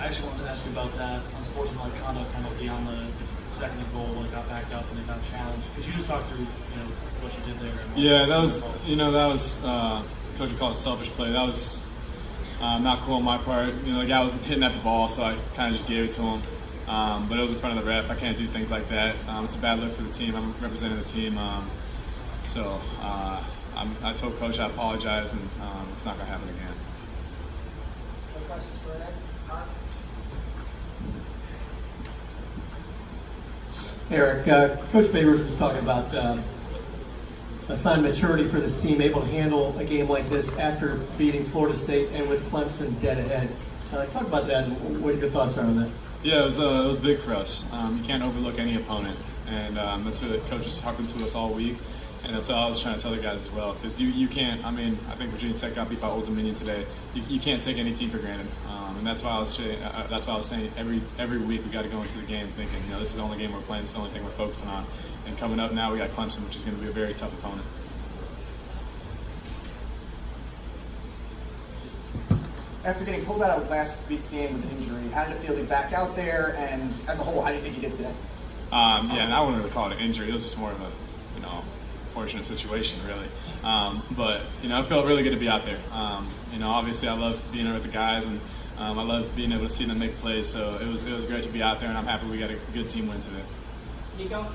actually wanted to ask you about that unsportsmanlike conduct penalty on the second goal when it got backed up and it got challenged. Could you just talk through, what you did there? Yeah, that was Coach would call it a selfish play. That was not cool on my part. The guy was hitting at the ball, so I kind of just gave it to him. But it was in front of the ref. I can't do things like that. It's a bad look for the team. I'm representing the team. So I told Coach I apologize, and it's not going to happen again. Any questions for Ed? Mark? Eric, Coach Babers was talking about a sign of maturity for this team, able to handle a game like this after beating Florida State and with Clemson dead ahead. Talk about that and what your thoughts are on that. Yeah, it was big for us. You can't overlook any opponent, and that's what the coach was talking to us all week, and that's all I was trying to tell the guys as well. Because you can't. I think Virginia Tech got beat by Old Dominion today. You can't take any team for granted, and that's why I was saying every week we got to go into the game thinking, this is the only game we're playing, it's the only thing we're focusing on. And coming up now, we got Clemson, which is going to be a very tough opponent. After getting pulled out of last week's game with an injury, how did it feel to be back out there? And as a whole, how do you think you did today? And I wouldn't really call it an injury. It was just more of a, fortunate situation, really. But it felt really good to be out there. Obviously I love being there with the guys, and I love being able to see them make plays. So it was great to be out there, and I'm happy we got a good team win today. Nico?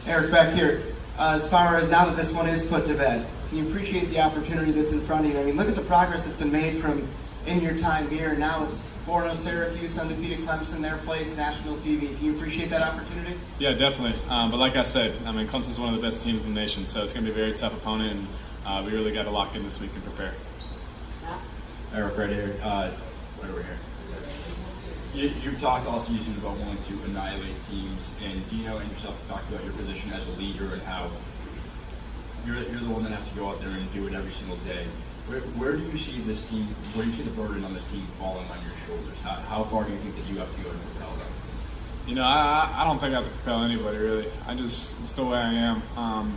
Eric, back here. As far as now that this one is put to bed, can you appreciate the opportunity that's in front of you? Look at the progress that's been made from in your time here. Now it's 4-0 Syracuse, undefeated Clemson, their place, national TV. Can you appreciate that opportunity? Yeah, definitely. But like I said, Clemson's one of the best teams in the nation, so it's going to be a very tough opponent, and we really got to lock in this week and prepare. Eric, right here. Right over here. You've talked all season about wanting to annihilate teams, and Dino and yourself talked about your position as a leader and how you're the one that has to go out there and do it every single day. Where do you see this team? Where do you see the burden on this team falling on your shoulders? How far do you think that you have to go to propel them? I don't think I have to propel anybody, really. It's the way I am.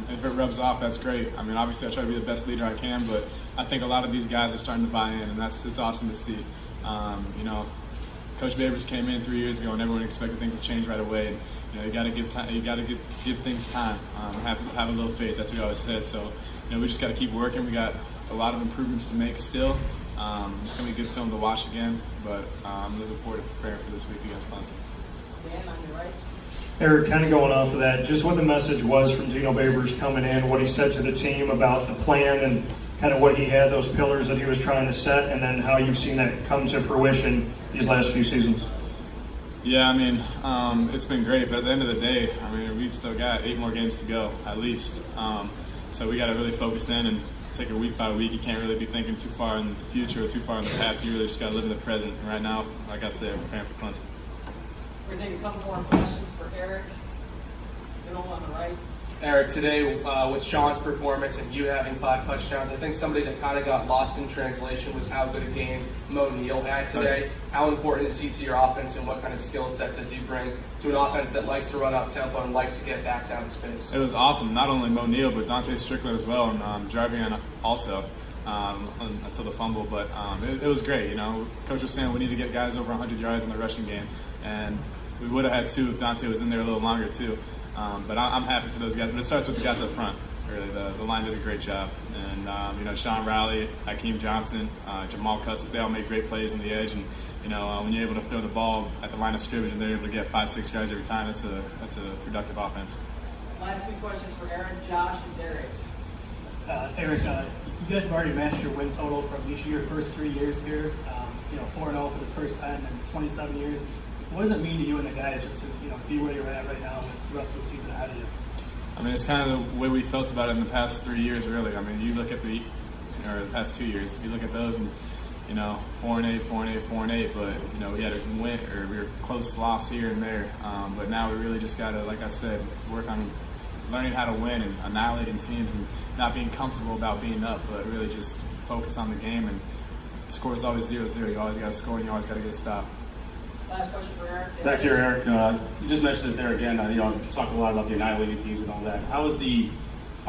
If it rubs off, that's great. Obviously I try to be the best leader I can, but I think a lot of these guys are starting to buy in, and it's awesome to see. Coach Babers came in 3 years ago, and everyone expected things to change right away. And, you got to give time. You got to give things time. Have a little faith. That's what we always said. So, we just got to keep working. We got a lot of improvements to make still. It's going to be a good film to watch again, but I'm looking forward to preparing for this week against Clemson. Dan, on your right. Eric, kind of going off of that, just what the message was from Dino Babers coming in, what he said to the team about the plan and kind of what he had, those pillars that he was trying to set, and then how you've seen that come to fruition these last few seasons. Yeah, it's been great, but at the end of the day, we still got 8 more games to go, at least. So we got to really focus in and take it week by week. You can't really be thinking too far in the future or too far in the past. You really just got to live in the present. And right now, like I said, we're preparing for Clemson. We're going to take a couple more questions for Eric. Middle on the right. Eric, today with Sean's performance and you having 5 touchdowns, I think somebody that kind of got lost in translation was how good a game Mo Neal had today. How important is he to your offense, and what kind of skill set does he bring to an offense that likes to run up tempo and likes to get backs out of space? It was awesome. Not only Mo Neal, but Dante Strickland as well, and Jarvian also until the fumble. But it was great. Coach was saying we need to get guys over 100 yards in the rushing game, and we would have had 2 if Dante was in there a little longer too. But I'm happy for those guys. But it starts with the guys up front. Really, the line did a great job. And Sean Riley, Hakeem Johnson, Jamal Custis, they all made great plays on the edge. And when you're able to throw the ball at the line of scrimmage and they're able to get 5-6 yards every time, that's a productive offense. Last 2 questions for Aaron, Josh, and Darius. Eric, you guys have already matched your win total from each of your first 3 years here. 4-0 for the first time in 27 years. What does it mean to you and the guys just to be where you're at right now with the rest of the season ahead of you? It's kind of the way we felt about it in the past 3 years, really. You look at the past 2 years, you look at those and 4-8, 4-8, 4-8, but we had a win, or we were close loss here and there. But now we really just got to, like I said, work on learning how to win and annihilating teams and not being comfortable about being up, but really just focus on the game. And the score is always 0-0. You always got to score and you always got to get a stop. Last question for Eric. Back here, Eric. You just mentioned it there again. Talked a lot about the annihilating teams and all that. How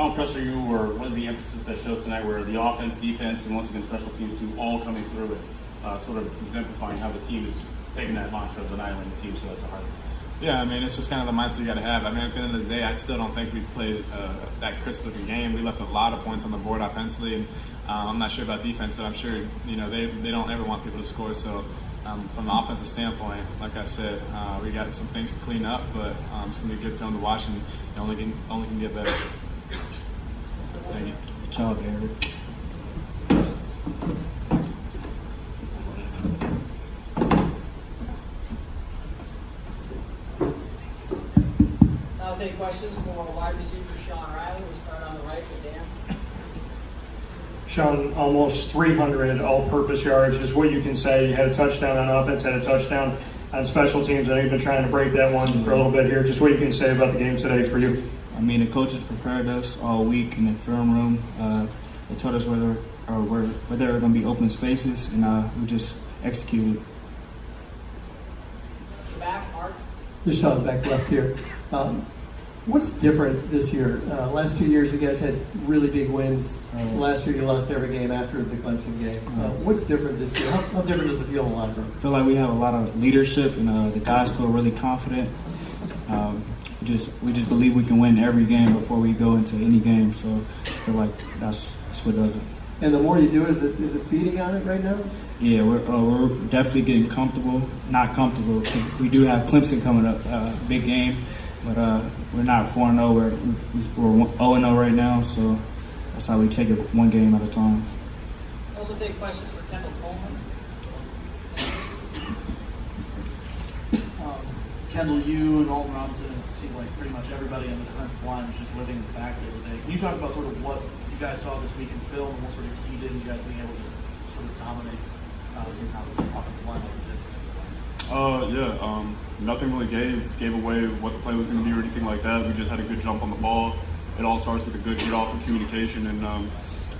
impressed are you, or what is the emphasis that shows tonight, where the offense, defense, and once again special teams too all coming through it, sort of exemplifying how the team is taking that mantra of annihilating the team so to heart? Yeah, I mean, it's just kind of the mindset you got to have. I mean, at the end of the day, I still don't think we played that crisp looking game. We left a lot of points on the board offensively, and I'm not sure about defense, but I'm sure they don't ever want people to score. So from an offensive standpoint, like I said, we got some things to clean up, but it's going to be a good film to watch, and it only can get better. Thank you. Good job, Eric. I'll take questions for wide receiver Sean Riley. We'll start on the right with Dan. Sean, almost 300 all-purpose yards is what you can say. You had a touchdown on offense, had a touchdown on special teams. I know you've been trying to break that one for a little bit here. Just what you can say about the game today for you. I mean, the coaches prepared us all week in the film room. They told us where there were going to be open spaces, and we just executed. Back, Mark. Just Sean, back left here. What's different this year? Last 2 years, you guys had really big wins. Last year, you lost every game after the Clemson game. What's different this year? How different does it feel in the locker room? I feel like we have a lot of leadership, and the guys feel really confident. We just believe we can win every game before we go into any game. So I feel like that's what does it. And the more you do it, is it feeding on it right now? Yeah, we're definitely getting comfortable. Not comfortable. We do have Clemson coming up, big game, but we're not 4-0. We're 0-0 right now, so that's how we take it one game at a time. Also take questions for Kendall Coleman. Kendall, you and Alton Robinson, it seemed like pretty much everybody on the defensive line was just living back the other day. Can you talk about sort of what you guys saw this week in film and what sort of keyed in you guys being able to just sort of dominate UConn's offensive line like you did? Nothing really gave away what the play was going to be or anything like that. We just had a good jump on the ball. It all starts with a good get-off and communication, and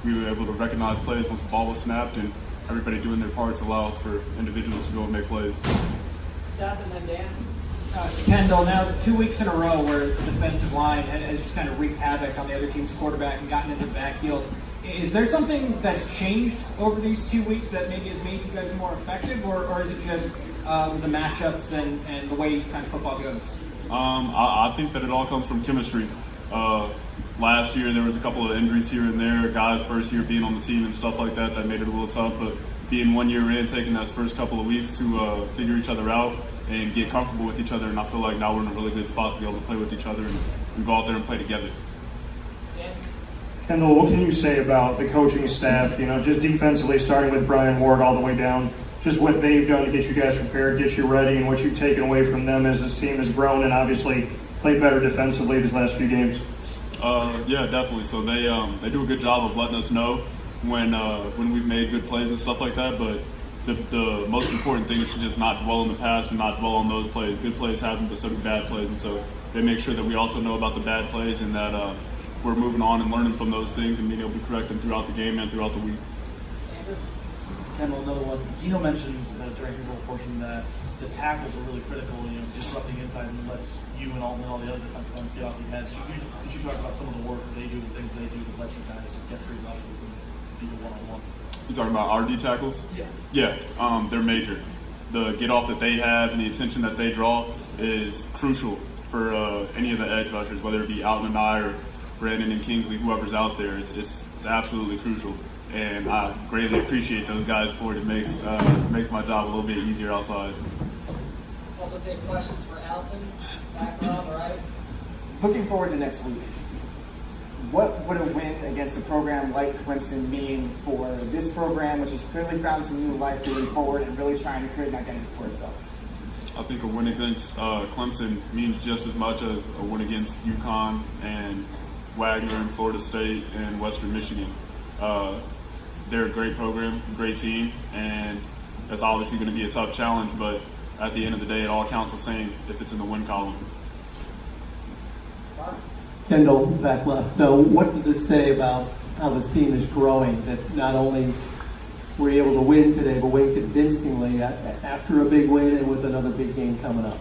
we were able to recognize plays once the ball was snapped, and everybody doing their parts allows for individuals to go and make plays. Seth and then Dan. Kendall, now 2 weeks in a row where the defensive line has just kind of wreaked havoc on the other team's quarterback and gotten into the backfield. Is there something that's changed over these 2 weeks that maybe has made you guys more effective, or is it just the matchups and the way kind of football goes? I think that it all comes from chemistry. Last year there was a couple of injuries here and there, guys first year being on the team and stuff like that made it a little tough, but being 1 year in, taking those first couple of weeks to figure each other out and get comfortable with each other, and I feel like now we're in a really good spot to be able to play with each other and go out there and play together. Kendall, what can you say about the coaching staff, just defensively, starting with Brian Ward all the way down, just what they've done to get you guys prepared, get you ready, and what you've taken away from them as this team has grown and obviously played better defensively these last few games? Yeah, definitely. So they do a good job of letting us know when we've made good plays and stuff like that, but the most important thing is to just not dwell in the past and not dwell on those plays. Good plays happen, but so do bad plays, and so they make sure that we also know about the bad plays and that we're moving on and learning from those things and being able to correct them throughout the game and throughout the week. Kendall, another one. Gino mentioned during his little portion that the tackles are really critical, disrupting inside and lets you and all the other defensive ends get off the edge. Could you talk about some of the work that they do, the things they do to let you guys get free rushes and be the one-on-one? You talking about our D tackles? Yeah. They're major. The get off that they have and the attention that they draw is crucial for any of the edge rushers, whether it be Alton and I or Brandon and Kingsley, whoever's out there. It's absolutely crucial, and I greatly appreciate those guys for it. It makes my job a little bit easier outside. Also take questions for Alton. Back row, all right. Looking forward to next week, what would a win against a program like Clemson mean for this program, which has clearly found some new life moving forward and really trying to create an identity for itself? I think a win against Clemson means just as much as a win against UConn and Wagner and Florida State and Western Michigan. They're a great program, great team, and that's obviously going to be a tough challenge, but at the end of the day, it all counts the same if it's in the win column. Kendall, back left. So what does it say about how this team is growing, that not only were you able to win today, but win convincingly after a big win and with another big game coming up?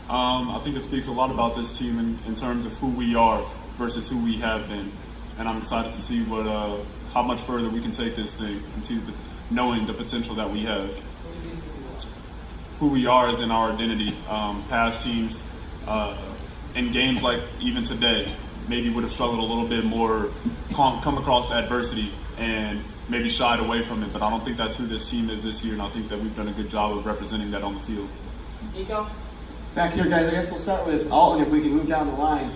I think it speaks a lot about this team in terms of who we are versus who we have been. And I'm excited to see how much further we can take this thing and see knowing the potential that we have. who we are is in our identity. Past teams in games like even today maybe would have struggled a little bit more, come across adversity and maybe shied away from it. But I don't think that's who this team is this year, and I think that we've done a good job of representing that on the field. Nico? Back here, guys, I guess we'll start with Alton if we can move down the line.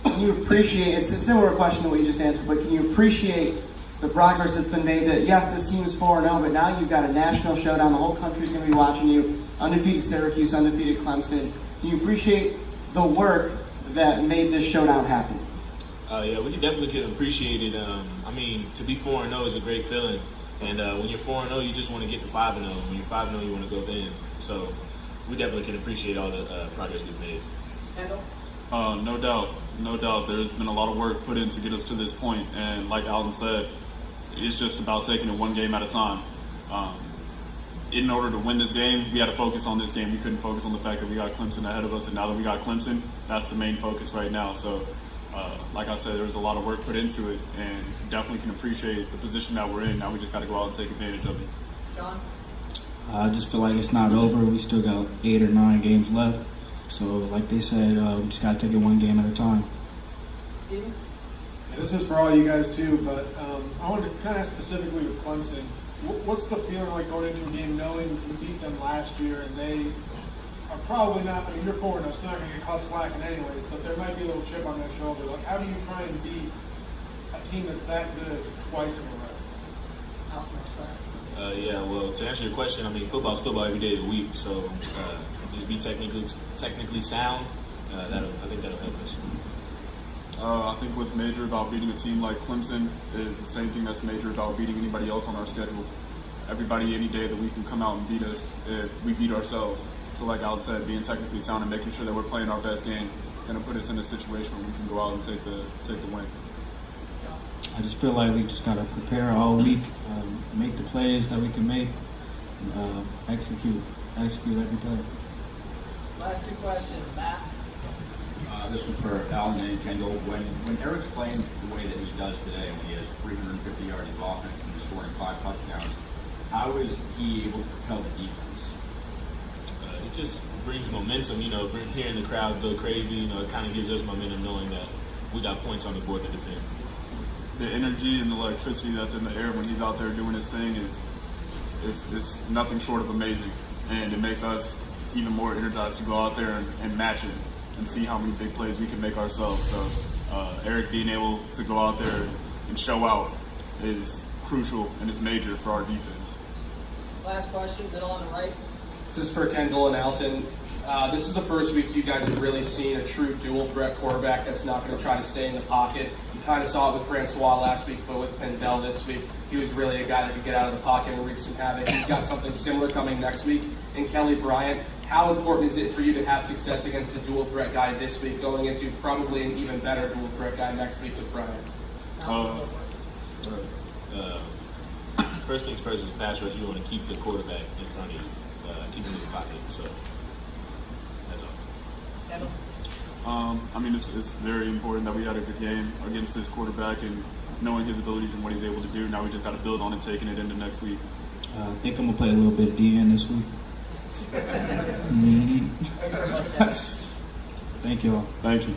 Can you appreciate, it's a similar question to what you just answered, but can you appreciate the progress that's been made that, yes, this team is 4-0, but now you've got a national showdown. The whole country's going to be watching you. Undefeated Syracuse, undefeated Clemson. Can you appreciate the work that made this showdown happen? Yeah, we definitely can appreciate it. I mean, to be 4-0 is a great feeling. And when you're 4-0, you just want to get to 5-0. When you're 5-0, you want to go then. So we definitely can appreciate all the progress we've made. Kendall? No doubt. There's been a lot of work put in to get us to this point, and like Alton said, it's just about taking it one game at a time. In order to win this game, we had to focus on this game. We couldn't focus on the fact that we got Clemson ahead of us, and now that we got Clemson, that's the main focus right now. So, like I said, there's a lot of work put into it, and definitely can appreciate the position that we're in. Now we just got to go out and take advantage of it. John? I just feel like it's not over. We still got 8 or 9 games left. So, like they said, we just got to take it one game at a time. Steven? This is for all you guys too, but I wanted to kind of ask specifically with Clemson. What's the feeling like going into a game knowing you beat them last year and they are probably not, I mean, you're 4-0, so it's not going to get caught slacking anyways, but there might be a little chip on their shoulder. Like, how do you try and beat a team that's that good twice in a row? Yeah, well, to answer your question, I mean, football's football every day of the week. So just be technically sound. I think that'll help us. I think what's major about beating a team like Clemson is the same thing that's major about beating anybody else on our schedule. Everybody any day of the week can come out and beat us if we beat ourselves. So like Al said, being technically sound and making sure that we're playing our best game going to put us in a situation where we can go out and take the win. I just feel like we just got to prepare all week, make the plays that we can make, and execute every play. Last 2 questions. Matt? This one's for Alan and Kendall. When Eric's playing the way that he does today, when he has 350 yards of offense and he's scoring 5 touchdowns, how is he able to propel the defense? It just brings momentum, hearing the crowd go crazy, it kind of gives us momentum knowing that we got points on the board to defend. The energy and the electricity that's in the air when he's out there doing his thing is nothing short of amazing. And it makes us even more energized to go out there and match it and see how many big plays we can make ourselves. So Eric being able to go out there and show out is crucial and is major for our defense. Last question, middle on the right. This is for Kendall and Alton. This is the first week you guys have really seen a true dual threat quarterback that's not going to try to stay in the pocket. You kind of saw it with Francois last week, but with Pendel this week, he was really a guy that could get out of the pocket and wreak some havoc. He's got something similar coming next week in Kelly Bryant. How important is it for you to have success against a dual threat guy this week, going into probably an even better dual threat guy next week with Bryant? First things first is pass rush. You want to keep the quarterback in front of you, keep him in the pocket. So that's all. I mean, it's very important that we had a good game against this quarterback and knowing his abilities and what he's able to do. Now we just got to build on it, taking it into next week. I think I'm going to play a little bit of DN this week. Thanks very much, Dennis. Thank you all. Thank you.